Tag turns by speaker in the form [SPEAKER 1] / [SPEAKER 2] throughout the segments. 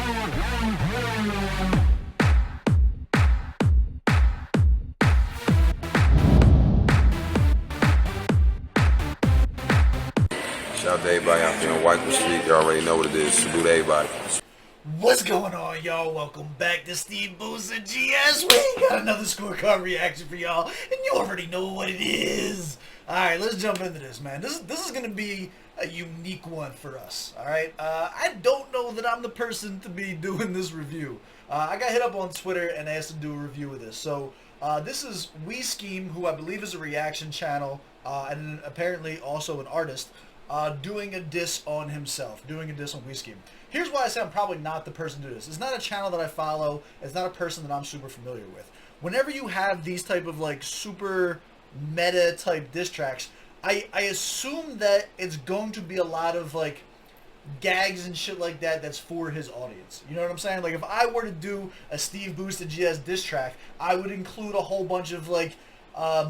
[SPEAKER 1] Shout out to everybody out there on White Street. You already know what it is. Salute to everybody.
[SPEAKER 2] What's going on, y'all? Welcome back to SteveBussaGS. We got another scorecard reaction for y'all, and you already know what it is. Alright, let's jump into this, man. This is going to be a unique one for us, alright? I don't know that I'm the person to be doing this review. I got hit up on Twitter and asked to do a review of this. So, this is Skeem, who I believe is a reaction channel, and apparently also an artist, doing a diss on himself, doing a diss on Skeem. Here's why I say I'm probably not the person to do this. It's not a channel that I follow. It's not a person that I'm super familiar with. Whenever you have these type of like super meta type diss tracks, I assume that it's going to be a lot of like gags and shit like that that's for his audience. You know what I'm saying? Like if I were to do a SteveBussaGS diss track, I would include a whole bunch of like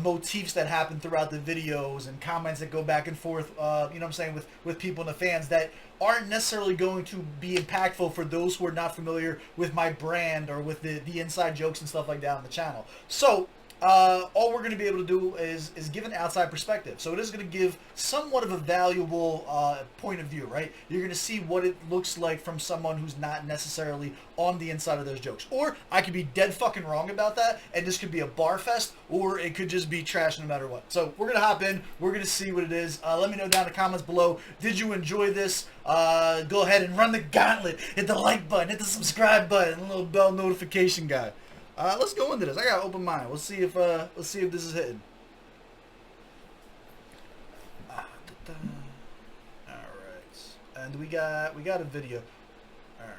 [SPEAKER 2] motifs that happen throughout the videos and comments that go back and forth, you know what I'm saying, with people and the fans that aren't necessarily going to be impactful for those who are not familiar with my brand or with the inside jokes and stuff like that on the channel. So all we're going to be able to do is give an outside perspective. So it is going to give somewhat of a valuable point of view, right? You're going to see what it looks like from someone who's not necessarily on the inside of those jokes. Or I could be dead fucking wrong about that, and this could be a bar fest, or it could just be trash no matter what. So we're going to hop in. We're going to see what it is. Let me know down in the comments below. Did you enjoy this? Go ahead and run the gauntlet. Hit the like button. Hit the subscribe button. The little bell notification guy. Let's go into this. I got an open mind. Let's see if this is hitting. All right, and we got a video. All right.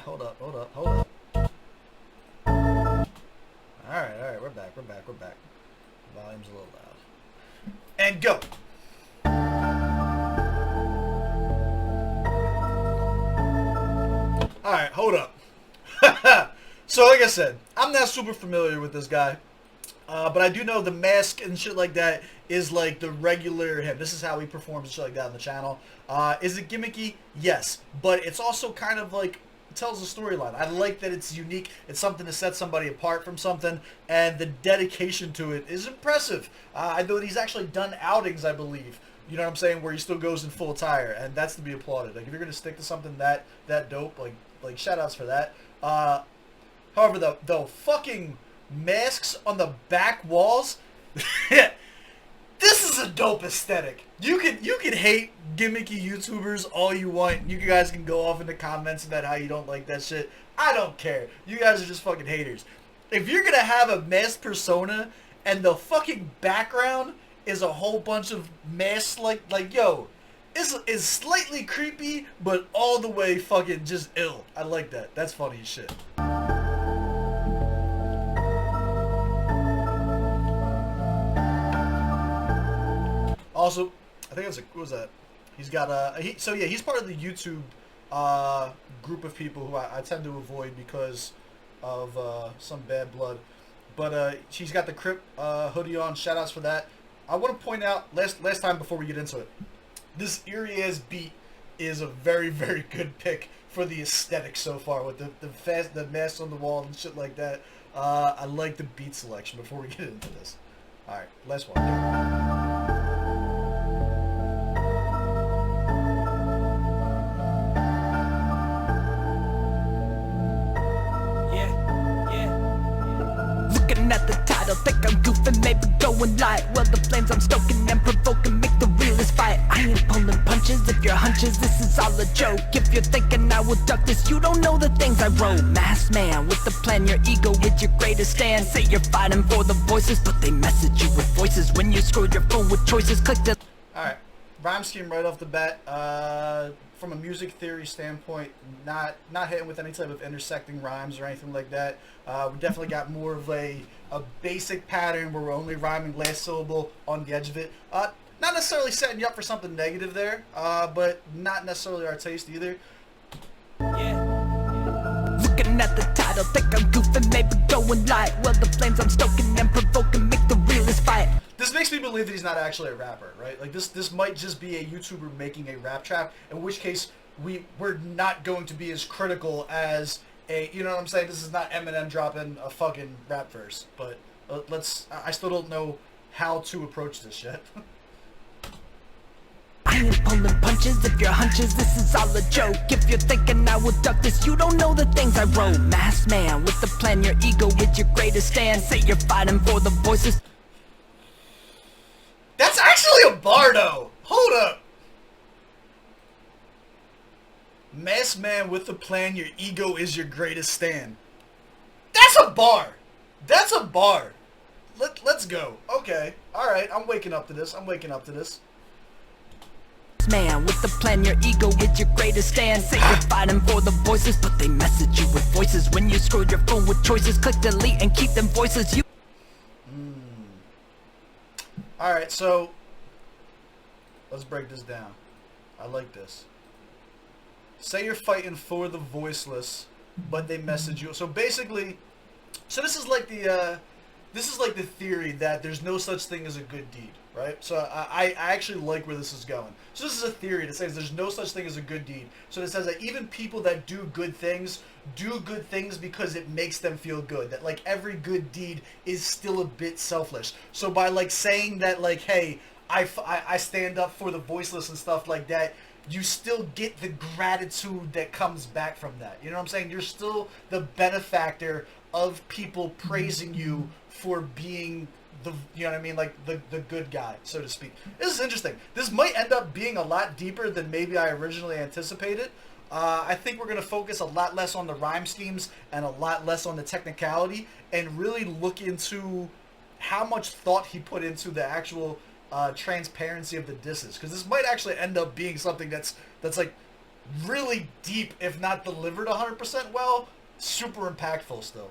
[SPEAKER 2] Hold up. All right. We're back. Volume's a little loud. And go. Alright, hold up. So like I said, I'm not super familiar with this guy. But I do know the mask and shit like that is like the regular him. This is how he performs and shit like that on the channel. Is it gimmicky? Yes. But it's also kind of like, it tells a storyline. I like that it's unique. It's something to set somebody apart from something. And the dedication to it is impressive. I know that he's actually done outings, I believe. You know what I'm saying? Where he still goes in full attire. And that's to be applauded. Like if you're going to stick to something that dope, like shout outs for that. However, the fucking masks on the back walls, this is a dope aesthetic. You can hate gimmicky YouTubers all you want. You guys can go off in the comments about how you don't like that shit. I don't care. You guys are just fucking haters. If you're gonna have a masked persona and the fucking background is a whole bunch of masks, like yo, is slightly creepy, but all the way fucking just ill. I like that. That's funny as shit. Also, I think that's what was that? He's got so yeah, he's part of the YouTube group of people who I tend to avoid because of some bad blood. But she's got the Crip hoodie on. Shout outs for that. I want to point out last time before we get into it. This eerie ass beat is a very, very good pick for the aesthetic so far with the masks on the wall and shit like that. I like the beat selection before we get into this. Alright, last one.
[SPEAKER 3] At the title, think I'm goofing, maybe going light. Well, the flames I'm stoking and provoking make the realest fight. I ain't pulling punches if your hunches, this is all a joke. If you're thinking I will duck this, you don't know the things I wrote. Masked man with the plan, your ego is your greatest stand. Say you're fighting for the voices, but they message you with voices. When you screwed your phone with choices, click the...
[SPEAKER 2] Alright, rhyme scheme right off the bat. From a music theory standpoint, not hitting with any type of intersecting rhymes or anything like that. We definitely got more of a basic pattern where we're only rhyming last syllable on the edge of it. Not necessarily setting you up for something negative there, but not necessarily our taste either.
[SPEAKER 3] Yeah. Looking at the title, think I'm goofing, maybe going light. Well, the flames I'm stoking and provoking make the realest fight.
[SPEAKER 2] this makes me believe that he's not actually a rapper, right? Like this might just be a YouTuber making a rap trap, in which case we're not going to be as critical as a, you know what I'm saying? This is not Eminem dropping a fucking rap verse, but I still don't know how to approach this yet.
[SPEAKER 3] I ain't pulling punches if your hunches, this is all a joke. If you're thinking I will duck this, you don't know the things I wrote. Masked man with the plan, your ego is your greatest stand. Say you're fighting for the voices.
[SPEAKER 2] That's actually a bar though. Hold up. Masked man with the plan, your ego is your greatest stand. That's a bar. That's a bar. Let's go. Okay. Alright, I'm waking up to this.
[SPEAKER 3] Man with the plan, your ego is your greatest stand. Say you're fighting for the voices, but they message you with voices. When you scroll your phone with choices, click delete and keep them voices. You
[SPEAKER 2] Alright, so let's break this down. I like this. Say you're fighting for the voiceless, but they message you. So basically, this is like the theory that there's no such thing as a good deed, right? So I actually like where this is going. So this is a theory that says there's no such thing as a good deed. So it says that even people that do good things because it makes them feel good. That like every good deed is still a bit selfish. So by like saying that like, hey, I stand up for the voiceless and stuff like that, you still get the gratitude that comes back from that. You know what I'm saying? You're still the benefactor of people praising you for being the, you know what I mean, like the good guy, so to speak. This is interesting. This might end up being a lot deeper than maybe I originally anticipated. I think we're going to focus a lot less on the rhyme schemes and a lot less on the technicality, and really look into how much thought he put into the actual transparency of the disses, because this might actually end up being something that's like really deep, if not delivered 100% well, super impactful still.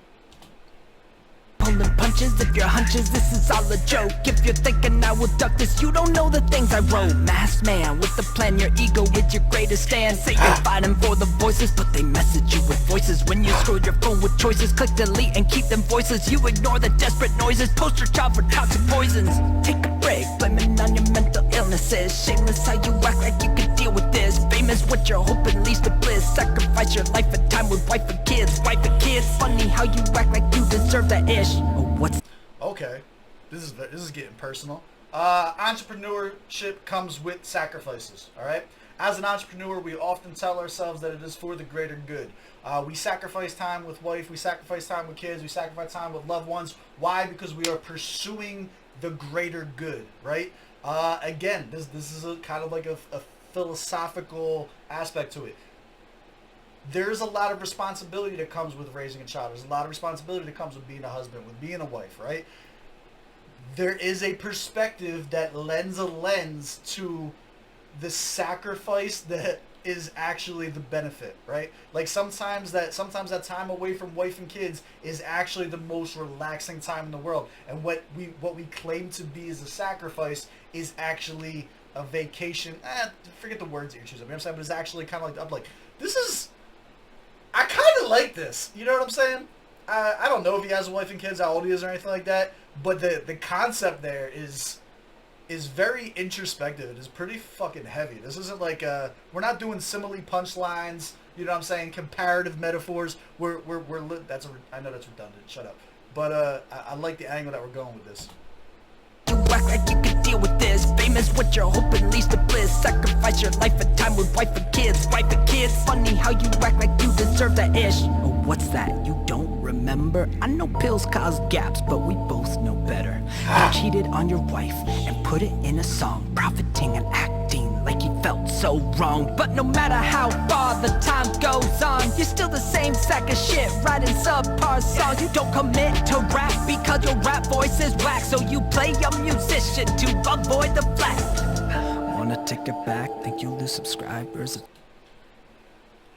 [SPEAKER 3] pulling punches if your hunches, this is all a joke. If you're thinking I will duck this, you don't know the things I wrote. Masked man with the plan, your ego is your greatest stand. Say you're fighting for the voices, but they message you with voices. When you scroll your phone with choices, click delete and keep them voices. You ignore the desperate noises, poster child for toxic poisons. Take a break, blaming on your mental illnesses. Shameless how you act like you can deal with this. Famous what you're hoping leads to bliss. Sacrifice your life and time with wife and kids. Wife and kids, funny how you act like you deserve that ish. Oh, what's
[SPEAKER 2] Okay, this is getting personal. Entrepreneurship comes with sacrifices, all right? As an entrepreneur, we often tell ourselves that it is for the greater good. We sacrifice time with wife, we sacrifice time with kids, we sacrifice time with loved ones. Why? Because we are pursuing the greater good, right? Again, this is a kind of like a philosophical aspect to it. There's a lot of responsibility that comes with raising a child. There's a lot of responsibility that comes with being a husband, with being a wife, right? There is a perspective that lends a lens to the sacrifice that is actually the benefit, right? Like sometimes that time away from wife and kids is actually the most relaxing time in the world. And what we claim to be as a sacrifice is actually a vacation. Forget the words that you're choosing. You know what I'm saying? But it's actually kind of like, I'm like, I kind of like this. You know what I'm saying? I don't know if he has a wife and kids, how old he is or anything like that, but the concept there is very introspective. It is pretty fucking heavy. This isn't like we're not doing simile punchlines. You know what I'm saying? Comparative metaphors. I know that's redundant. Shut up. But I like the angle that we're going with this.
[SPEAKER 3] you act like you can deal with this? Famous what you're hoping leads to bliss. Sacrifice your life and time with wife and kids. Wife and kids, funny how you act like you deserve that ish. Oh, what's that? You don't remember? I know pills cause gaps, but we both know better. You cheated on your wife and put it in a song, profiting and acting like you felt so wrong. But no matter how far the time goes on, you're still the same sack of shit, writing subpar songs. You don't commit to rap because your rap voice is whack, so you play a musician to avoid the flack. Wanna take it back, think you'll lose subscribers.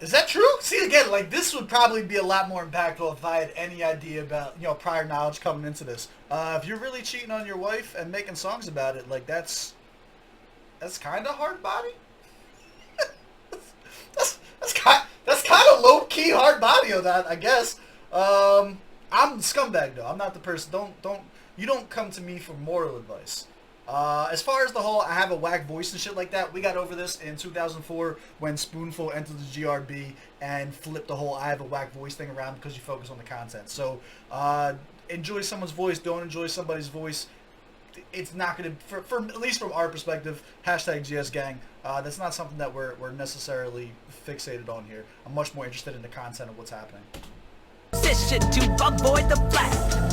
[SPEAKER 2] Is that true? See, again, like, this would probably be a lot more impactful if I had any idea about, prior knowledge coming into this. If you're really cheating on your wife and making songs about it, like, that's kind of hard body. that's kind of low-key hard body on that, I guess. I'm the scumbag, though. I'm not the person. Don't. you don't come to me for moral advice. As far as the whole I have a whack voice and shit like that, we got over this in 2004 when Spoonful entered the GRB and flipped the whole I have a whack voice thing around because you focus on the content. So enjoy someone's voice, don't enjoy somebody's voice. It's not going to, for at least from our perspective, hashtag GS gang, that's not something that we're necessarily fixated on here. I'm much more interested in the content of what's happening.
[SPEAKER 3] Position to avoid the flag.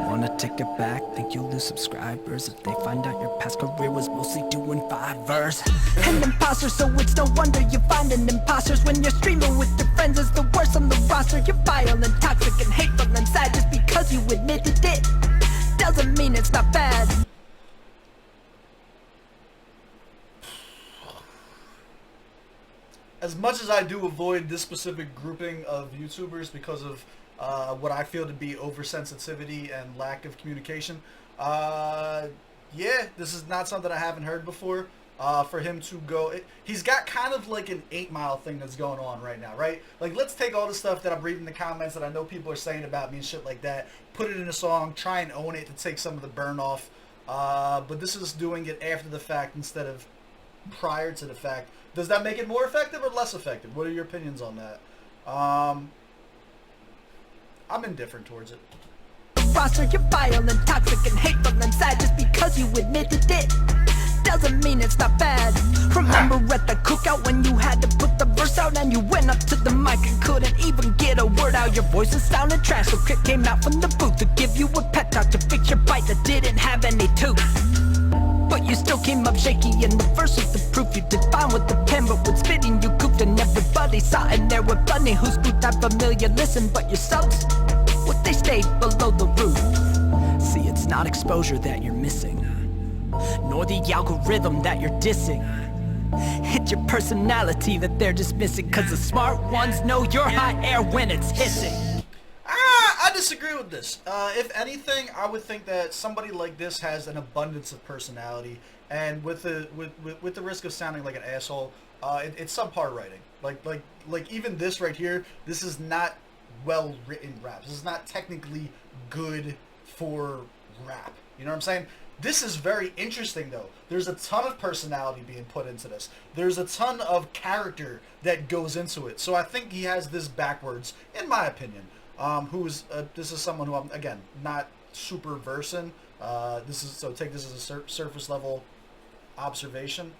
[SPEAKER 3] Wanna take it back, think you'll lose subscribers if they find out your past career was mostly doing Fivers. An imposter, so it's no wonder you're finding imposters when you're streaming with your friends is the worst on the roster. You're vile and toxic and hateful and sad just because you admitted it doesn't mean it's not bad.
[SPEAKER 2] As much as I do avoid this specific grouping of YouTubers because of what I feel to be oversensitivity and lack of communication, yeah, this is not something I haven't heard before. For him to go, he's got kind of like an 8 Mile thing that's going on right now, right? Like, let's take all the stuff that I'm reading in the comments that I know people are saying about me and shit like that, put it in a song, try and own it to take some of the burn off. But this is doing it after the fact instead of prior to the fact. Does that make it more effective or less effective? What are your opinions on that? I'm indifferent towards it.
[SPEAKER 3] Roster, you're vile and toxic and hateful and sad just because you admitted it doesn't mean it's not bad. Remember at the cookout when you had to put the verse out and you went up to the mic and couldn't even get a word out. Your voice is sounding trash, so Crit came out from the booth to give you a pep talk to fix your bite that didn't have any tooth. But you still came up shaky, and the verse was the proof. You did fine with the pen, but with spitting you goofed, and everybody saw in there with funny who's spooked that familiar. Listen, but your subs, what they stayed below the roof. See, it's not exposure that you're missing, nor the algorithm that you're dissing. It's your personality that they're dismissing, cause the smart ones know you're hot air when it's hissing.
[SPEAKER 2] I disagree with this. If anything, I would think that somebody like this has an abundance of personality, and with the risk of sounding like an asshole, it's subpar writing. Like even this right here, this is not well written rap. This is not technically good for rap. You know what I'm saying? This is very interesting though. There's a ton of personality being put into this. There's a ton of character that goes into it. So I think he has this backwards, in my opinion. This is someone who I'm, again, not super versed. So take this as a surface level observation.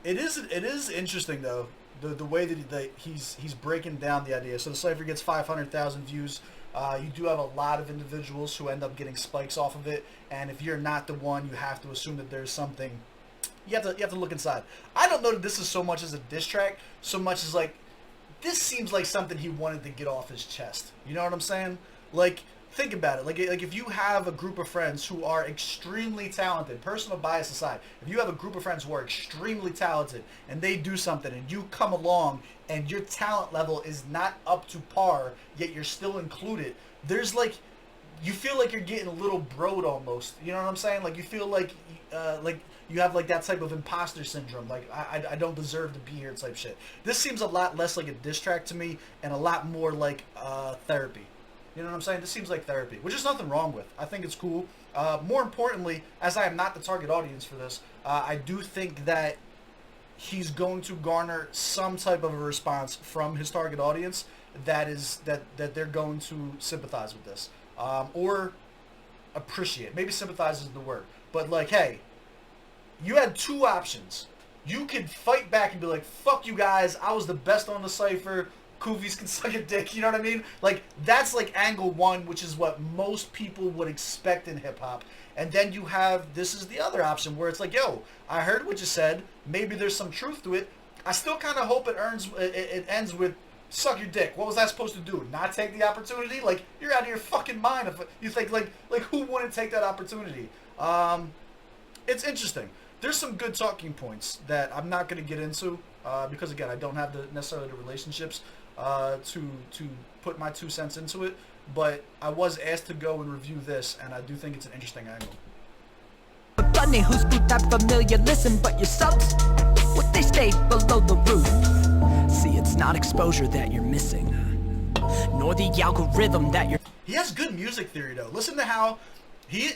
[SPEAKER 2] It is interesting though, the way that he's breaking down the idea. So the cipher gets 500,000 views. You do have a lot of individuals who end up getting spikes off of it, and if you're not the one, you have to assume that there's something. You have to look inside. I don't know that this is so much as a diss track, so much as like, this seems like something he wanted to get off his chest. You know what I'm saying? Like, think about it. Like if you have a group of friends who are extremely talented, personal bias aside, if you have a group of friends who are extremely talented and they do something and you come along and your talent level is not up to par, yet you're still included, there's like, you feel like you're getting a little broed almost. You know what I'm saying? Like you feel like you have like that type of imposter syndrome. Like I don't deserve to be here type shit. This seems a lot less like a diss track to me and a lot more like therapy. You know what I'm saying? This seems like therapy, which is nothing wrong with. I think it's cool. More importantly, as I am not the target audience for this, I do think that he's going to garner some type of a response from his target audience that they're going to sympathize with this. Or appreciate. Maybe sympathize is the word. But like, hey, you had two options. You could fight back and be like, fuck you guys, I was the best on the cipher, Koofies can suck a dick, you know what I mean? Like, that's like angle one, which is what most people would expect in hip-hop. And then you have, this is the other option, where it's like, yo, I heard what you said, maybe there's some truth to it, I still kind of hope it ends with, suck your dick. What was I supposed to do? Not take the opportunity? Like, you're out of your fucking mind if you think, like who wouldn't take that opportunity? It's interesting. There's some good talking points that I'm not going to get into because, again, I don't have necessarily the relationships to put my 2 cents into it. But I was asked to go and review this, and I do think it's an interesting angle.
[SPEAKER 3] Funny who's spooked that familiar. Listen, but your subs, what they stayed below the roof. See, it's not exposure that you're missing, nor the algorithm that you're.
[SPEAKER 2] He has good music theory though. Listen to how he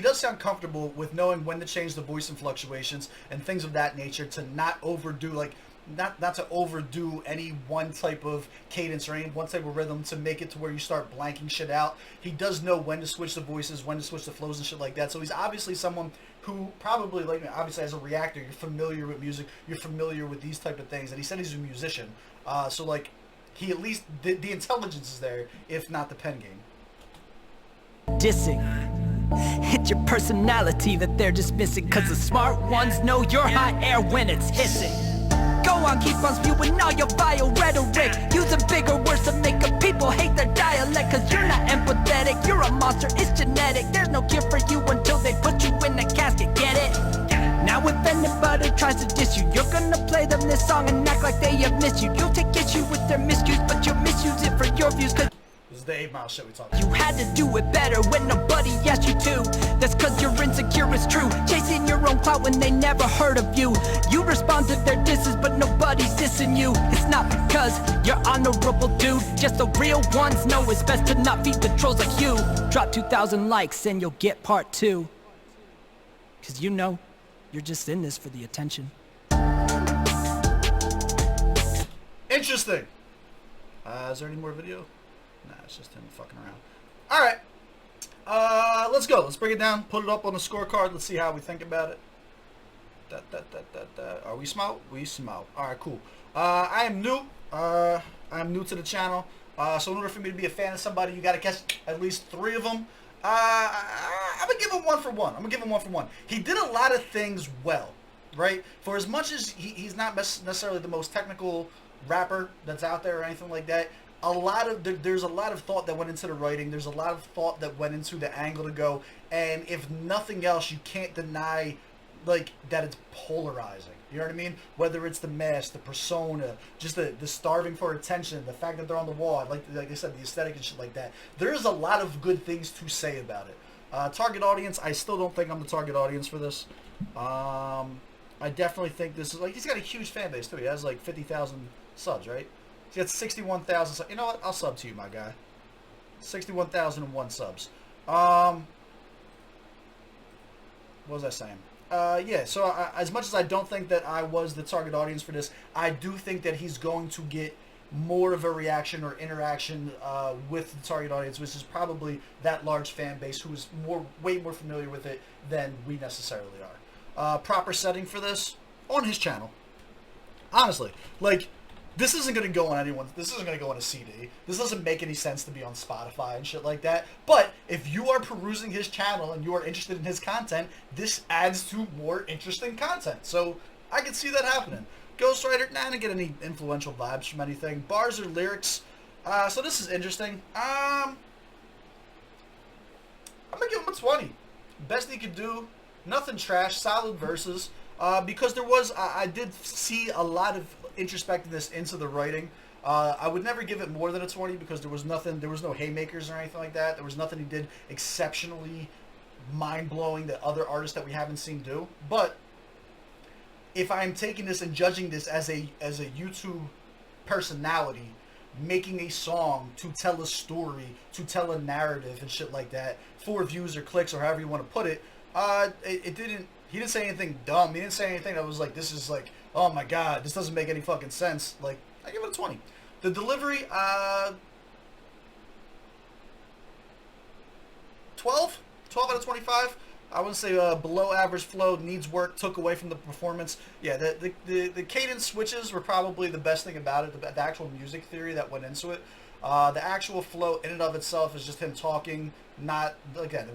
[SPEAKER 2] does sound comfortable with knowing when to change the voice and fluctuations and things of that nature, to not overdo, like not to overdo any one type of cadence or any one type of rhythm to make it to where you start blanking shit out. He does know when to switch the voices, when to switch the flows and shit like that. So he's obviously someone who probably, like, obviously as a reactor, you're familiar with music, you're familiar with these type of things, and he said he's a musician. So like, he at least, the intelligence is there, if not the pen game.
[SPEAKER 3] Dissing. It's your personality that they're dismissing, cause the smart ones know you're hot air when it's hissing. Go on, keep on spewing all your vile rhetoric, using bigger words to make up people hate their dialect, cause you're not empathetic, you're a monster, it's genetic. There's no cure for you until they put you in a casket, get it? Now if anybody tries to diss you, you're gonna play them this song and act like they have missed you. You'll take issue with their misuse, but you'll misuse it for your views, cause
[SPEAKER 2] this is the 8 Mile shit we talk about.
[SPEAKER 3] you had to do it better when nobody asked you to. That's cause you're insecure, it's true. Chasing your own clout when they never heard of you. You respond to their disses, but nobody's dissing you. It's not because you're honorable, dude. Just the real ones know it's best to not feed the trolls like you. Drop 2,000 likes and you'll get part 2. Cause you know, you're just in this for the attention.
[SPEAKER 2] Interesting. Is there any more video? Nah, it's just him fucking around. Alright. Let's go. Let's break it down. Put it up on the scorecard. Let's see how we think about it. Are we smoke? We smoke. Alright, cool. I am new. I am new to the channel. So in order for me to be a fan of somebody, you gotta catch at least 3 of them. I'm gonna give him 1 for 1. I'm gonna give him 1 for 1. He did a lot of things well, right? For as much as he's not necessarily the most technical rapper that's out there or anything like that, there's a lot of thought that went into the writing. There's a lot of thought that went into the angle to go, and if nothing else, you can't deny, like, that it's polarizing. You know what I mean? Whether it's the mask, the persona, just the starving for attention, the fact that they're on the wall, like I said, the aesthetic and shit like that. There's a lot of good things to say about it. Target audience, I still don't think I'm the target audience for this. I definitely think this is, like, he's got a huge fan base too. He has like 50,000 subs, right? He's got 61,000 subs. You know what? I'll sub to you, my guy. 61,001 subs. What was I saying? Yeah, so as much as I don't think that I was the target audience for this, I do think that he's going to get more of a reaction or interaction with the target audience, which is probably that large fan base who is way more familiar with it than we necessarily are. Proper setting for this on his channel. Honestly, like, this isn't going to go on anyone's, this isn't going to go on a CD. This doesn't make any sense to be on Spotify and shit like that. But if you are perusing his channel and you are interested in his content, this adds to more interesting content. So I can see that happening. Ghostwriter, nah, I didn't get any influential vibes from anything. Bars or lyrics. So this is interesting. I'm going to give him a 20. Best he could do. Nothing trash. Solid verses. Because there was, I did see a lot of introspectiveness into the writing. I would never give it more than a 20 because there was no haymakers or anything like that. There was nothing he did exceptionally mind-blowing that other artists that we haven't seen do. But if I'm taking this and judging this as a YouTube personality making a song to tell a story, to tell a narrative and shit like that for views or clicks or however you want to put it, he didn't say anything dumb. He didn't say anything that was like, this is like, oh my god, this doesn't make any fucking sense. Like, I give it a 20. The delivery, 12 out of 25. I wouldn't say below average flow, needs work, took away from the performance. Yeah, the cadence switches were probably the best thing about it, the actual music theory that went into it. The actual flow in and of itself is just him talking, not, again,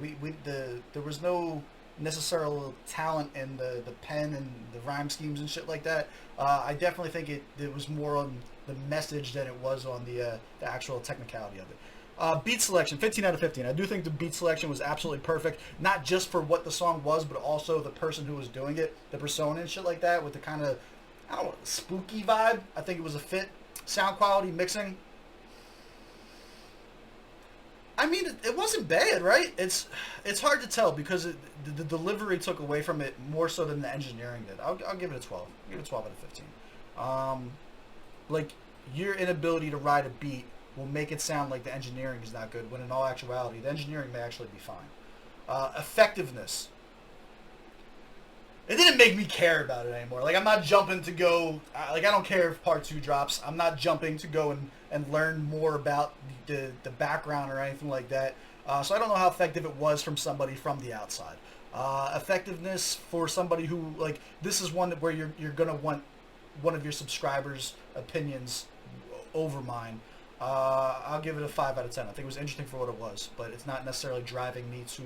[SPEAKER 2] there was no necessarily talent in the pen and the rhyme schemes and shit like that. I definitely think it was more on the message than it was on the actual technicality of it. Beat selection, 15 out of 15. I do think the beat selection was absolutely perfect, not just for what the song was, but also the person who was doing it, the persona and shit like that, with the kind of, I don't know, spooky vibe. I think it was a fit. Sound quality, mixing. I mean, it wasn't bad, right? It's hard to tell because the delivery took away from it more so than the engineering did. I'll give it a 12. I'll give it a 12 out of 15. Like, your inability to ride a beat will make it sound like the engineering is not good, when in all actuality, the engineering may actually be fine. Effectiveness. It didn't make me care about it anymore. Like, I'm not jumping to go, like, I don't care if part 2 drops. I'm not jumping to go and learn more about the background or anything like that. So I don't know how effective it was from somebody from the outside. Effectiveness for somebody who, like, this is one that where you're going to want one of your subscribers' opinions over mine. I'll give it a 5 out of 10. I think it was interesting for what it was, but it's not necessarily driving me to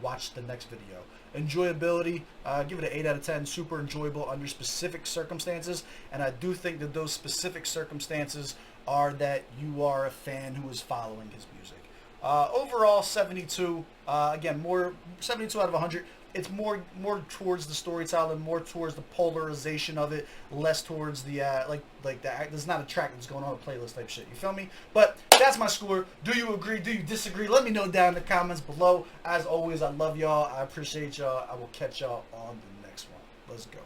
[SPEAKER 2] watch the next video. Enjoyability, give it an 8 out of 10. Super enjoyable under specific circumstances, and I do think that those specific circumstances are that you are a fan who is following his music. Overall, 72. Again, more 72 out of 100. It's more towards the storytelling, more towards the polarization of it, less towards the there's not a track that's going on a playlist type shit. You feel me? But that's my score. Do you agree? Do you disagree? Let me know down in the comments below. As always, I love y'all. I appreciate y'all. I will catch y'all on the next one. Let's go.